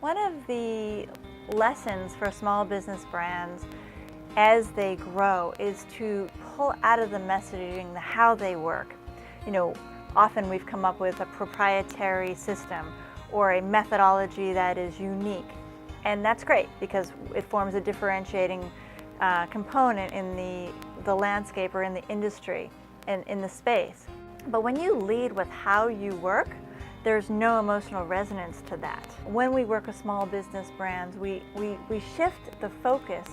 One of the lessons for small business brands as they grow is to pull out of the messaging the how they work. You know, often we've come up with a proprietary system or a methodology that is unique, and that's great because it forms a differentiating component in the landscape or in the industry and in the space. But when you lead with how you work, there's no emotional resonance to that. When we work with small business brands, we shift the focus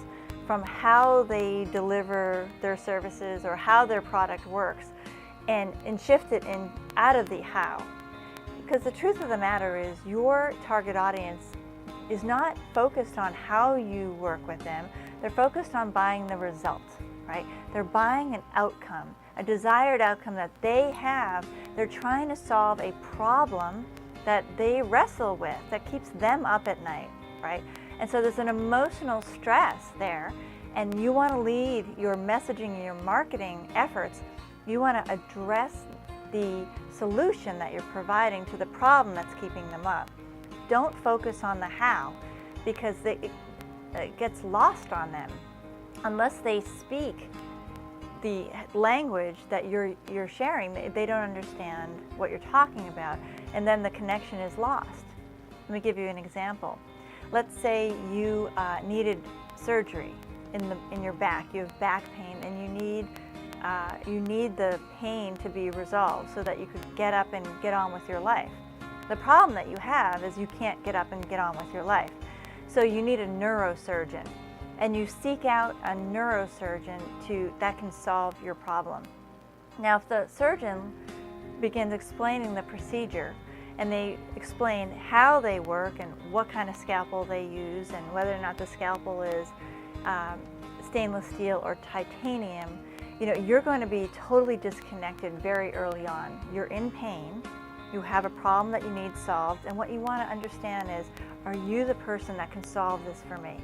from how they deliver their services or how their product works and shift it out of the how. Because the truth of the matter is your target audience is not focused on how you work with them, they're focused on buying the result, right? They're buying an outcome, a desired outcome that they have. They're trying to solve a problem that they wrestle with, that keeps them up at night, right? And so there's an emotional stress there, and you want to lead your messaging and your marketing efforts. You want to address the solution that you're providing to the problem that's keeping them up. Don't focus on the how, because it gets lost on them. Unless they speak the language that you're sharing, they don't understand what you're talking about, and then the connection is lost. Let me give you an example. Let's say you needed surgery in your back. You have back pain, and you need the pain to be resolved so that you could get up and get on with your life. The problem that you have is you can't get up and get on with your life. So you need a neurosurgeon, and you seek out a neurosurgeon that can solve your problem. Now, if the surgeon begins explaining the procedure, and they explain how they work and what kind of scalpel they use and whether or not the scalpel is stainless steel or titanium, you know, you're going to be totally disconnected very early on. You're in pain, you have a problem that you need solved, and what you want to understand is, are you the person that can solve this for me?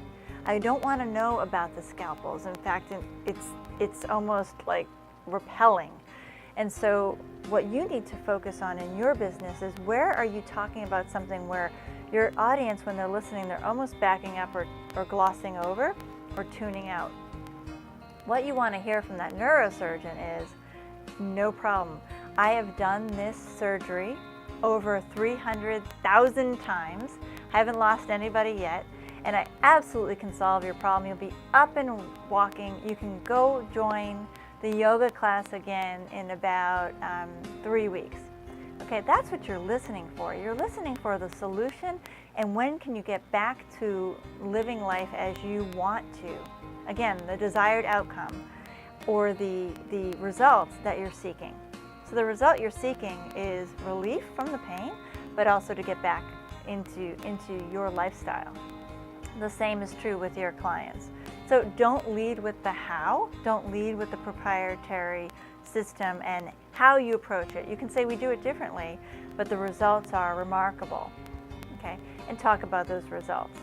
I don't want to know about the scalpels. In fact, it's almost like repelling. And so what you need to focus on in your business is, where are you talking about something where your audience, when they're listening, they're almost backing up or glossing over or tuning out. What you want to hear from that neurosurgeon is, no problem. I have done this surgery over 300,000 times. I haven't lost anybody yet, and I absolutely can solve your problem. You'll be up and walking. You can go join the yoga class again in about 3 weeks. Okay, that's what you're listening for. You're listening for the solution, and when can you get back to living life as you want to? Again, the desired outcome or the results that you're seeking. So the result you're seeking is relief from the pain, but also to get back into your lifestyle. The same is true with your clients. So don't lead with the how, don't lead with the proprietary system and how you approach it. You can say we do it differently, but the results are remarkable, okay? And talk about those results.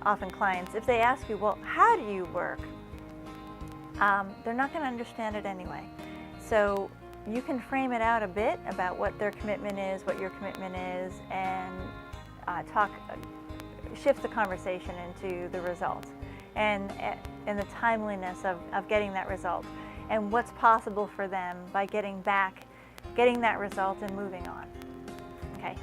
Often clients, if they ask you, well, how do you work? They're not going to understand it anyway. So you can frame it out a bit about what their commitment is, what your commitment is, and shift the conversation into the results and the timeliness of getting that result and what's possible for them by getting that result and moving on. Okay.